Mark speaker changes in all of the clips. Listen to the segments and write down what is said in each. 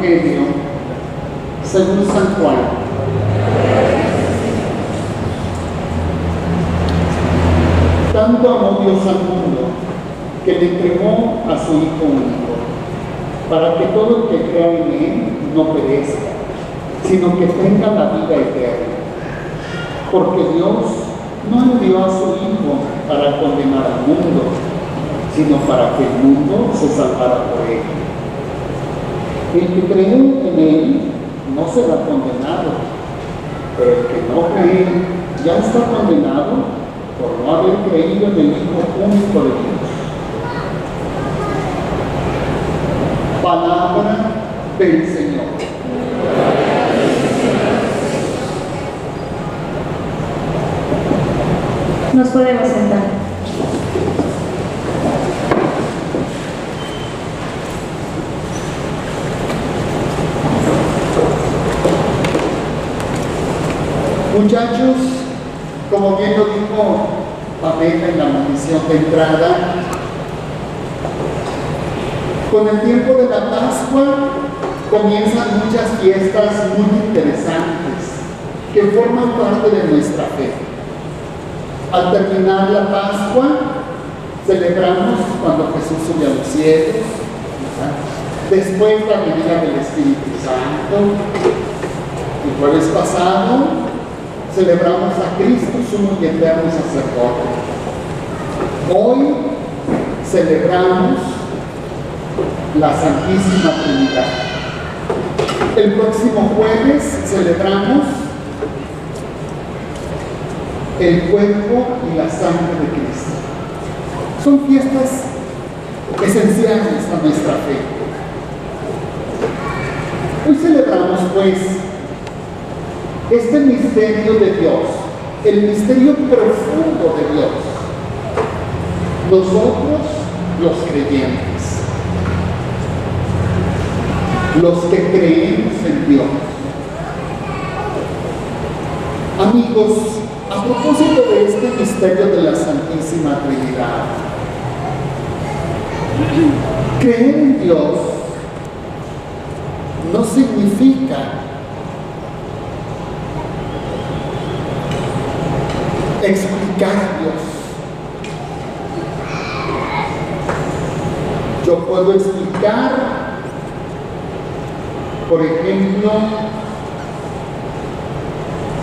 Speaker 1: Evangelio según San Juan. Tanto amó Dios al mundo que le entregó a su Hijo único, para que todo el que crea en Él no perezca, sino que tenga la vida eterna. Porque Dios no envió a su Hijo para condenar al mundo, sino para que el mundo se salvara por Él. El que cree en Él no será condenado, pero el que no cree ya está condenado por no haber creído en el Hijo único de Dios. Palabra del Señor.
Speaker 2: Nos podemos sentar.
Speaker 1: Muchachos, como bien lo dijo Pamela en la bendición de entrada, con el tiempo de la Pascua comienzan muchas fiestas muy interesantes que forman parte de nuestra fe. Al terminar la Pascua, celebramos cuando Jesús sube a los cielos, después la venida del Espíritu Santo. El jueves pasado celebramos a Cristo, sumo y eterno sacerdote. Hoy celebramos la Santísima Trinidad. El próximo jueves celebramos el cuerpo y la sangre de Cristo. Son fiestas esenciales a nuestra fe. Hoy celebramos, pues, este misterio de Dios, el misterio profundo de Dios. Nosotros, los creyentes, los que creemos en Dios. Amigos, a propósito de este misterio de la Santísima Trinidad, creer en Dios no significa explicar a Dios. Yo puedo explicar, por ejemplo,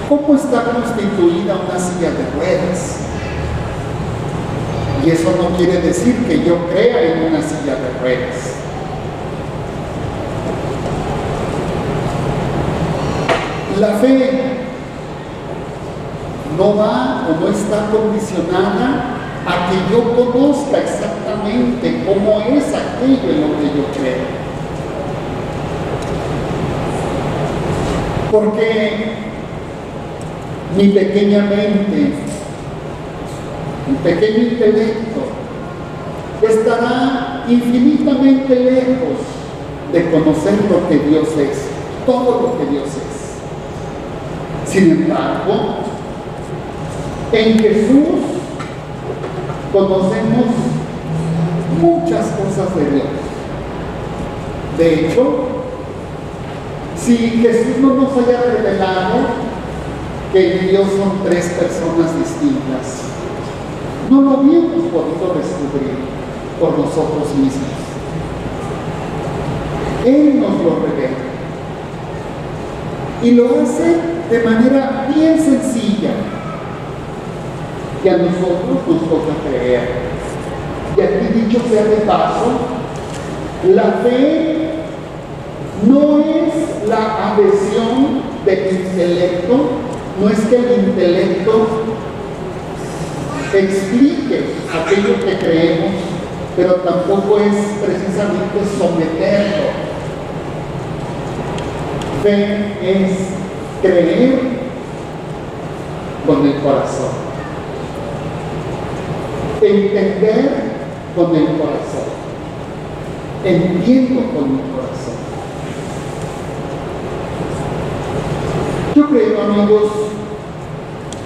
Speaker 1: cómo está constituida una silla de ruedas. Y eso no quiere decir que yo crea en una silla de ruedas. La fe no va o no está condicionada a que yo conozca exactamente cómo es aquello en lo que yo creo. Porque mi pequeña mente, mi pequeño intelecto, estará infinitamente lejos de conocer lo que Dios es, todo lo que Dios es. Sin embargo, en Jesús conocemos muchas cosas de Dios. De hecho, si Jesús no nos haya revelado que en Dios son tres personas distintas, no lo habíamos podido descubrir por nosotros mismos. Él nos lo revela. Y lo hace de manera bien sencilla, que a nosotros nos toca creer. Y aquí, dicho sea de paso, la fe no es la adhesión del intelecto, no es que el intelecto explique aquello que creemos, pero tampoco es precisamente someterlo. Fe es creer con el corazón, entender con el corazón, entiendo con mi corazón. Yo creo, amigos,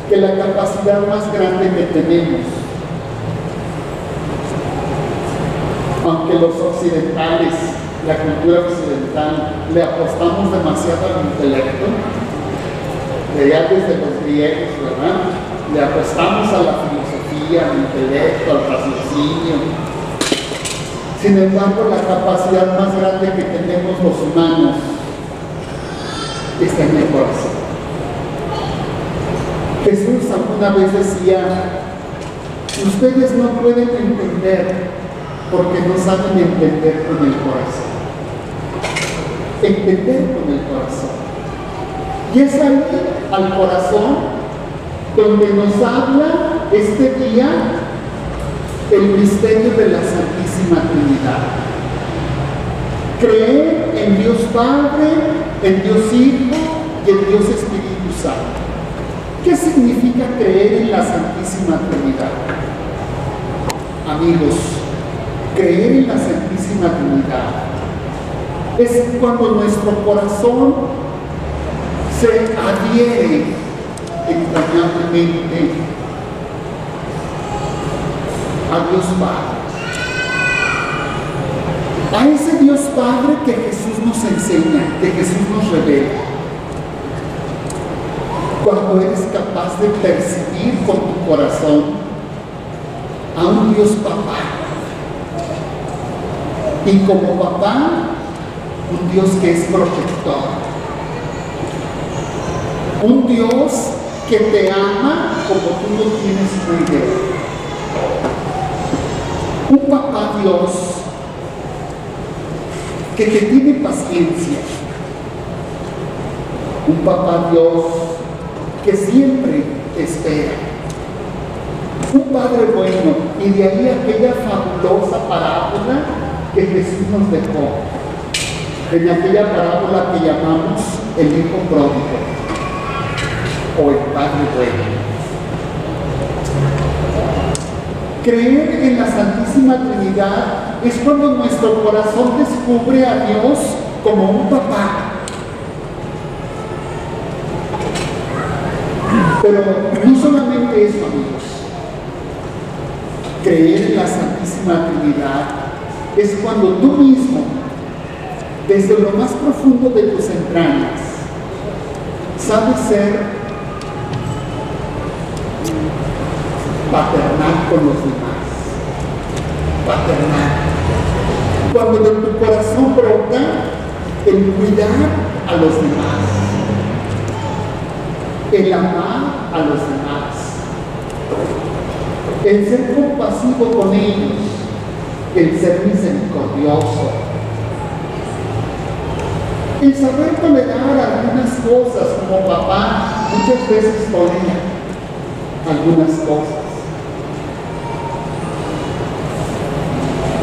Speaker 1: que la capacidad más grande que tenemos, aunque los occidentales la cultura occidental, le apostamos demasiado al intelecto, ya desde los griegos, ¿verdad? Le apostamos a la filosofía, al intelecto, al raciocinio. Sin embargo, la capacidad más grande que tenemos los humanos está en el corazón. Jesús alguna vez decía, ustedes no pueden entender porque no saben entender con el corazón. Entender con el corazón. Y es ahí, al corazón, donde nos habla este día el misterio de la Santísima Trinidad. Creer en Dios Padre, en Dios Hijo y en Dios Espíritu Santo. ¿Qué significa creer en la Santísima Trinidad? Amigos, creer en la Santísima Trinidad es cuando nuestro corazón se adhiere entrañablemente a Dios Padre, a ese Dios Padre que Jesús nos enseña, que Jesús nos revela. Cuando eres capaz de percibir con tu corazón a un Dios Papá, y como papá, un Dios que es protector, un Dios que te ama como tú no tienes una idea. Un papá Dios que te tiene paciencia. Un papá Dios que siempre te espera. Un padre bueno, y de ahí aquella fabulosa parábola que Jesús nos dejó. En aquella parábola que llamamos el hijo pródigo o el padre bueno. Creer en la Santísima Trinidad es cuando nuestro corazón descubre a Dios como un papá. Pero no solamente eso, amigos. Creer en la Santísima Trinidad es cuando tú mismo, desde lo más profundo de tus entrañas, sabes ser paternal con los demás. Paternal. Cuando de tu corazón brota el cuidar a los demás, el amar a los demás, el ser compasivo con ellos, el ser misericordioso, el saber tolerar algunas cosas como papá muchas veces tolera algunas cosas.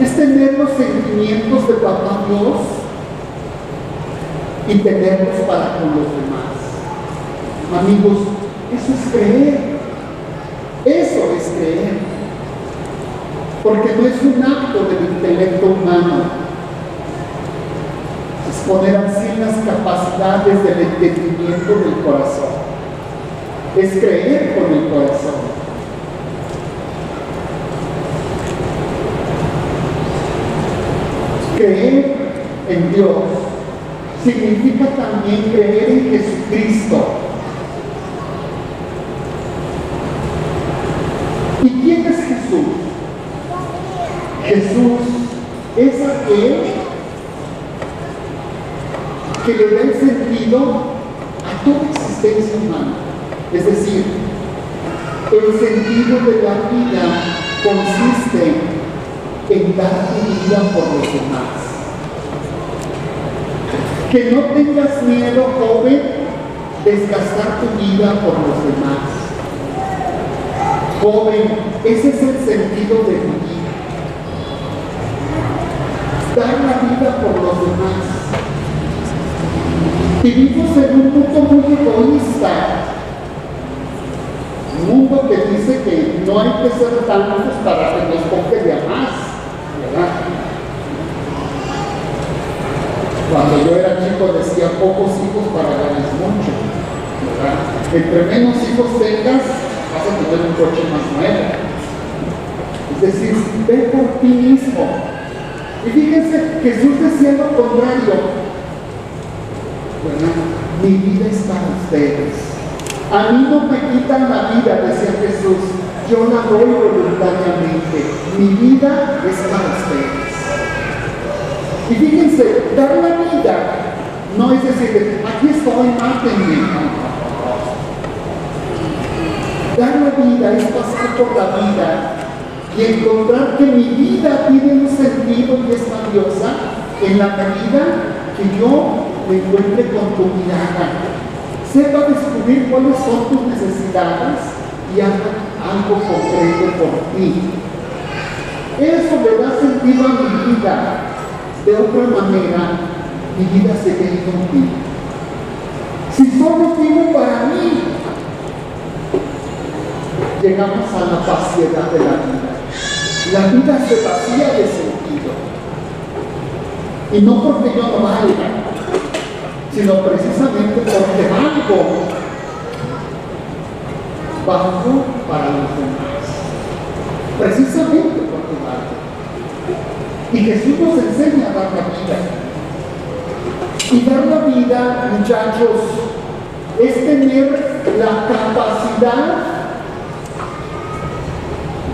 Speaker 1: Es tener los sentimientos de papá Dios y tenerlos para con los demás. Amigos, eso es creer. Eso es creer. Porque no es un acto del intelecto humano. Es poner así las capacidades del entendimiento del corazón. Es creer con el corazón. Creer en Dios significa también creer en Jesucristo. ¿Y quién es Jesús? Jesús es aquel que le da el sentido a toda existencia humana. Es decir, el sentido de la vida consiste en dar tu vida por los demás. Que no tengas miedo, joven, desgastar tu vida por los demás. Joven, ese es el sentido de vivir. Dar la vida por los demás. Vivimos en un mundo muy egoísta. Un mundo que dice que no hay que ser tantos para que nos toque de a más, ¿verdad? Cuando yo era chico decía pocos hijos para ganar mucho, ¿verdad? Entre menos hijos tengas, vas a tener un coche más nuevo. Es decir, ve por ti mismo. Y fíjense, Jesús decía lo contrario. ¿Verdad? Mi vida es para ustedes. A mí no me quitan la vida, decía Jesús. Yo la doy voluntariamente. Mi vida es para ustedes. Y fíjense, dar la vida no es decir, aquí estoy, mátenme. Dar la vida es pasar por la vida y encontrar que mi vida tiene un sentido y es valiosa en la medida que yo me encuentre con tu mirada. Sepa descubrir cuáles son tus necesidades y haga algo concreto por ti. Eso le da sentido a mi vida. De otra manera, mi vida se ve inútil. Si solo vivo para mí, llegamos a la vaciedad de la vida. La vida se vacía de sentido. Y no porque yo no valga, sino precisamente porque valgo para los demás. Precisamente porque valgo. Y Jesús nos enseña a dar la vida. Y dar la vida, muchachos, es tener la capacidad,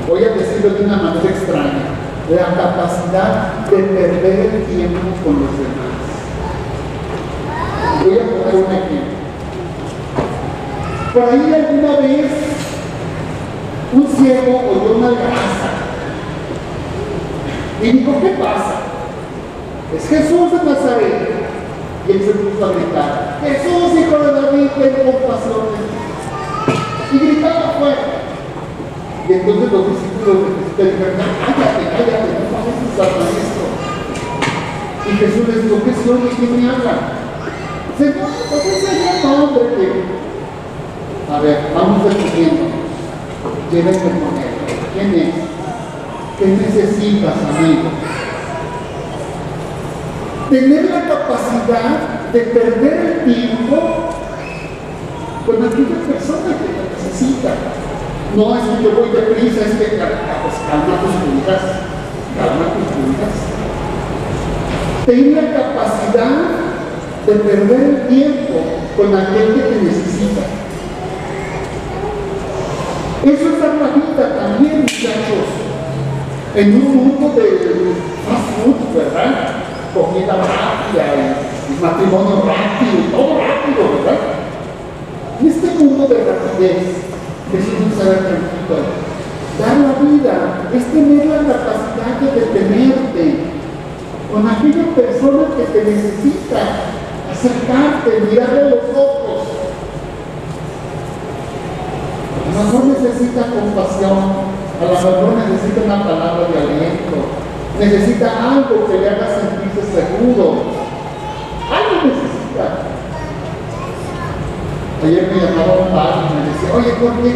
Speaker 1: voy a decirlo de una manera extraña, la capacidad de perder el tiempo con los demás. Voy a poner un ejemplo. Por ahí alguna vez un ciego oyó una grasa y dijo, ¿qué pasa? Es Jesús de Nazaret. Y él se puso a gritar, Jesús, hijo de David, ten compasión de mí. Y gritaba fuerte. Y entonces los discípulos de Jesús le dijeron, cállate, no pareces al maestro. Y Jesús les dijo, ¿qué se oye? ¿Quién me habla? Señor, pues ese hombre que... A ver, vamos descubriendo. Llévenme con él. ¿Quién es? ¿Qué necesitas, amigo? Tener la capacidad de perder el tiempo con aquella persona que te necesita. No es que yo voy deprisa, es que pues, calma tus pulgas. Ten la capacidad de perder el tiempo con aquel que te necesita. Eso es dar la vida también, muchachos. En un mundo de fast food, ¿verdad? Comida rápida y matrimonio rápido y todo rápido, ¿verdad? En este mundo de rapidez, Jesús nos sabe tranquilo. Dar la vida es tener la capacidad de detenerte con aquella persona que te necesita, acercarte, mirarle a los ojos. A lo mejor necesita compasión, a lo mejor necesita una palabra de aliento. Necesita algo que le haga sentirse seguro. Algo necesita. Ayer me llamaba un padre y me decía, oye, Jorge,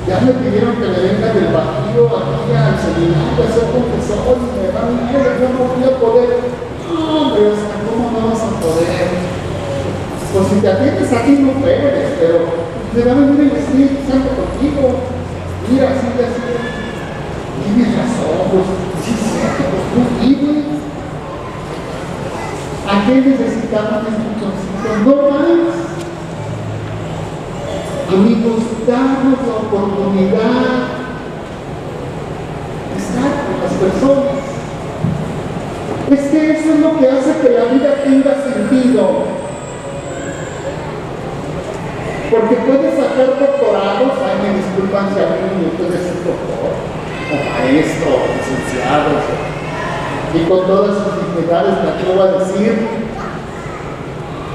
Speaker 1: ya me pidieron que le venga del Bajío aquí al seminario a ser confesor y me da un miedo, yo no voy a poder. No, hombre, ¿cómo no vas a poder? Pues si te atiendes aquí no puedes, pero te va a venir el Espíritu Santo contigo. Mira, así. Tienes razón, pues. Sí, pues tú vives. ¿A qué necesitamos estos? No más. Amigos, darnos la oportunidad de estar con las personas. Es que eso es lo que hace que la vida tenga sentido. Porque puedes sacar doctorados, me disculpan si alguno de ustedes es doctor, o maestro, o licenciado, y con todas sus dignidades me atrevo a decir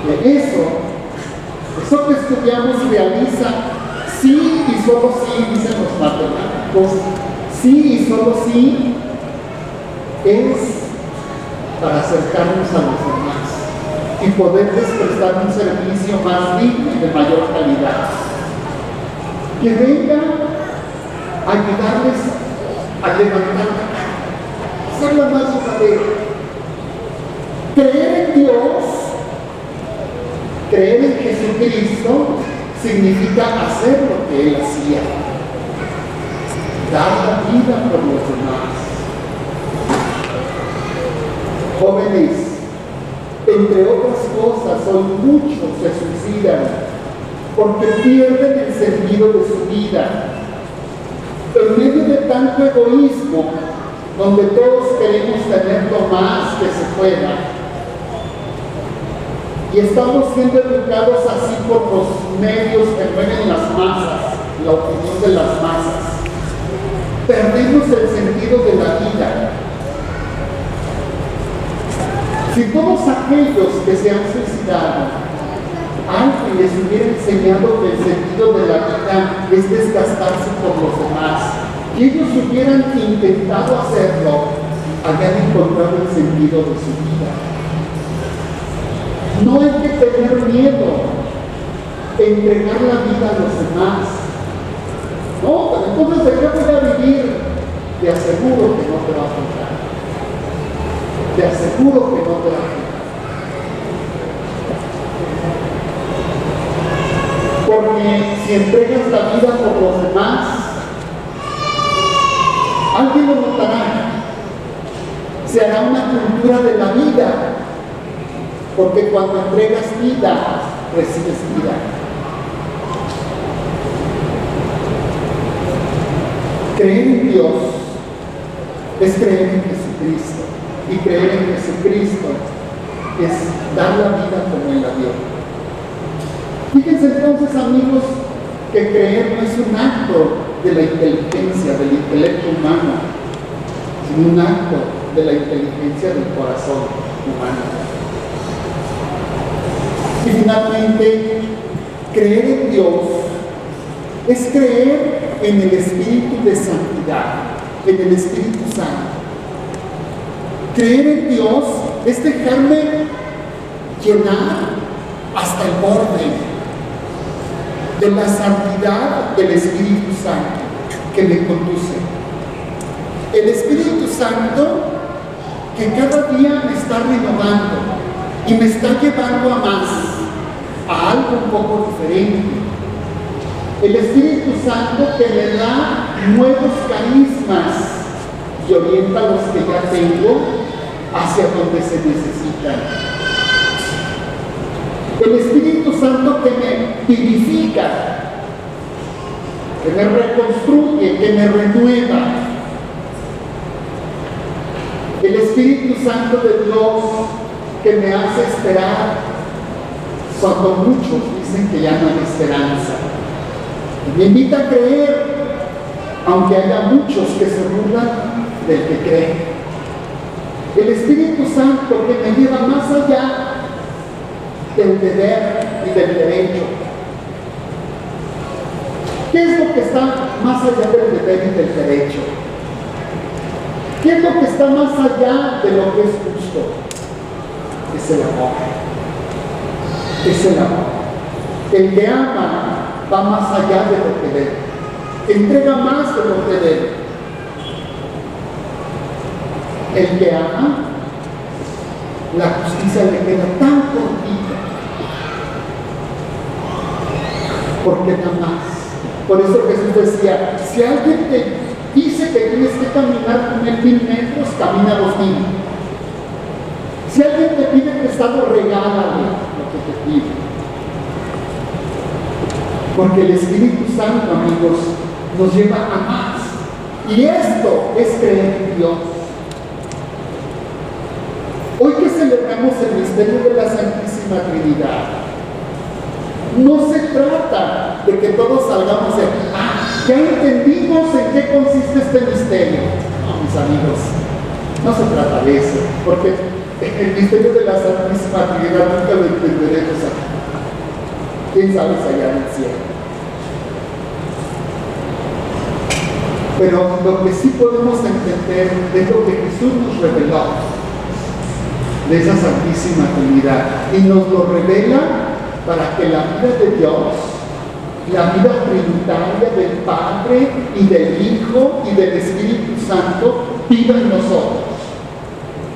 Speaker 1: que eso que estudiamos realiza sí y solo sí, dicen los matemáticos, sí y solo sí es para acercarnos a los demás y poderles prestar un servicio más digno y de mayor calidad. Que vengan a ayudarles a levantar, hacerlo más duradero. Creer en Dios, creer en Jesucristo, significa hacer lo que Él hacía. Dar la vida por los demás. Jóvenes, entre otras cosas, hoy muchos se suicidan porque pierden el sentido de su vida. En medio de tanto egoísmo, donde todos queremos tener lo más que se pueda, y estamos siendo educados así por los medios que mueven las masas, la opinión de las masas, perdemos el sentido de la vida. Si todos aquellos que se han suicidado, alguien les hubiera enseñado que el sentido de la vida es desgastarse por los demás, y ellos hubieran intentado hacerlo, habían encontrado el sentido de su vida. No hay que tener miedo de entregar la vida a los demás. No, pero entonces ¿de qué voy a vivir? Te aseguro que no te va a faltar. Te aseguro que no te va a faltar. Porque si entregas la vida por los demás, alguien lo notará. Se hará una cultura de la vida. Porque cuando entregas vida, recibes vida. Creer en Dios es creer en Jesucristo. Y creer en Jesucristo es dar la vida como Él la dio. Fíjense entonces, amigos, que creer no es un acto de la inteligencia, del intelecto humano, sino un acto de la inteligencia del corazón humano. Y finalmente, creer en Dios es creer en el Espíritu de santidad, en el Espíritu Santo. Creer en Dios es dejarme llenar hasta el borde de la santidad del Espíritu Santo que me conduce. El Espíritu Santo que cada día me está renovando y me está llevando a más, a algo un poco diferente. El Espíritu Santo que me da nuevos carismas y orienta a los que ya tengo hacia donde se necesitan. El Espíritu Santo que me vivifica, que me reconstruye, que me renueva. El Espíritu Santo de Dios que me hace esperar cuando muchos dicen que ya no hay esperanza. Me invita a creer, aunque haya muchos que se burlan del que cree. El Espíritu Santo que me lleva más allá del deber y del derecho. ¿Qué es lo que está más allá del deber y del derecho? ¿Qué es lo que está más allá de lo que es justo? Es el amor. Es el amor. El que ama va más allá de lo que debe. Entrega más de lo que debe. El que ama, la justicia le queda tan cortita. Porque da más. Por eso Jesús decía, si alguien te dice que tienes que caminar con él 1000 metros, camina 2000. Si alguien te pide prestado, regálale lo que te pide. Porque el Espíritu Santo, amigos, nos lleva a más. Y esto es creer en Dios. Hoy que celebramos el misterio de la Santísima Trinidad, no se trata de que todos salgamos de ya entendimos en qué consiste este misterio. No, mis amigos, no se trata de eso, porque el misterio de la Santísima Trinidad nunca lo entenderemos aquí. ¿Quién sabe si allá en el cielo? Pero lo que sí podemos entender es lo que Jesús nos reveló de esa Santísima Trinidad, y nos lo revela para que la vida de Dios, la vida trinitaria del Padre y del Hijo y del Espíritu Santo viva en nosotros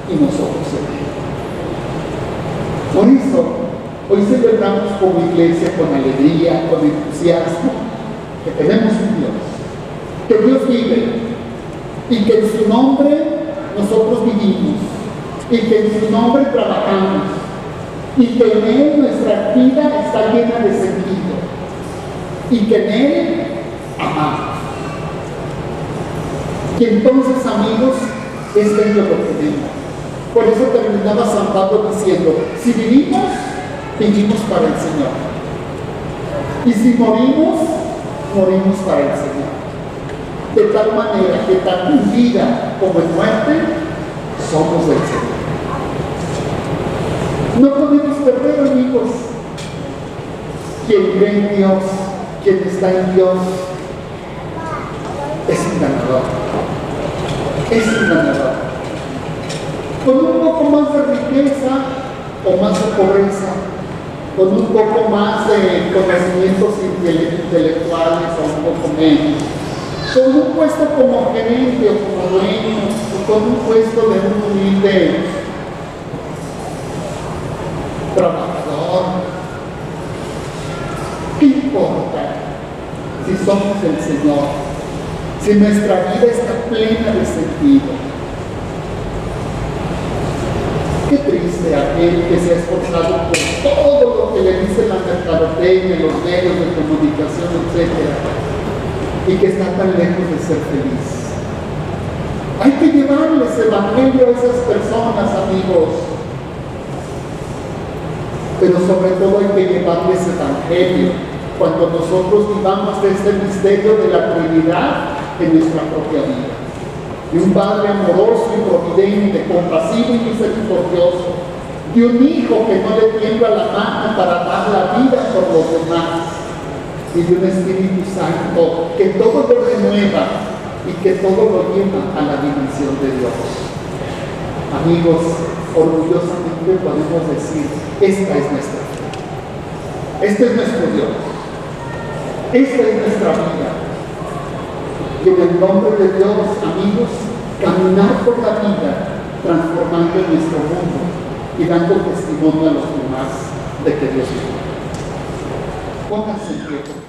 Speaker 1: y nosotros en Él. Por eso hoy celebramos como iglesia con alegría, con entusiasmo, que tenemos un Dios, que Dios vive y que en su nombre nosotros vivimos, y que en su nombre trabajamos y que en Él nuestra vida está llena de sentido y que en Él amamos. Y entonces, amigos, es bello lo que vemos. Por eso terminaba San Pablo diciendo, si vivimos, vivimos para el Señor. Y si morimos, morimos para el Señor. De tal manera que tanto en vida como en muerte, somos del Señor. No podemos perder, amigos. Quien cree en Dios, quien está en Dios, es un ganador. Es un ganador. Con un poco más de riqueza o más de pobreza, con un poco más de conocimientos intelectuales o un poco menos, con un puesto como gerente o como dueño, o con un puesto de un humilde trabajador. ¿Qué importa si somos el Señor? Si nuestra vida está plena de sentido. Qué triste aquel que se ha esforzado por todo lo que le dice la mercadotecnia, los medios de comunicación, etc. Y que está tan lejos de ser feliz. Hay que llevarles evangelio a esas personas, amigos. Pero sobre todo hay que llevarles evangelio cuando nosotros vivamos de este misterio de la Trinidad en nuestra propia vida. De un Padre amoroso y providente, compasivo y misericordioso, de un Hijo que no le tiembla la mano para dar la vida por los demás, y de un Espíritu Santo que todo lo renueva y que todo lo lleva a la dimensión de Dios. Amigos, orgullosamente podemos decir, esta es nuestra fe. Este es nuestro Dios. Esta es nuestra vida. Y en el nombre de Dios, amigos, caminar por la vida, transformando nuestro mundo y dando testimonio a los demás de que Dios es bueno. Pónganse en pie.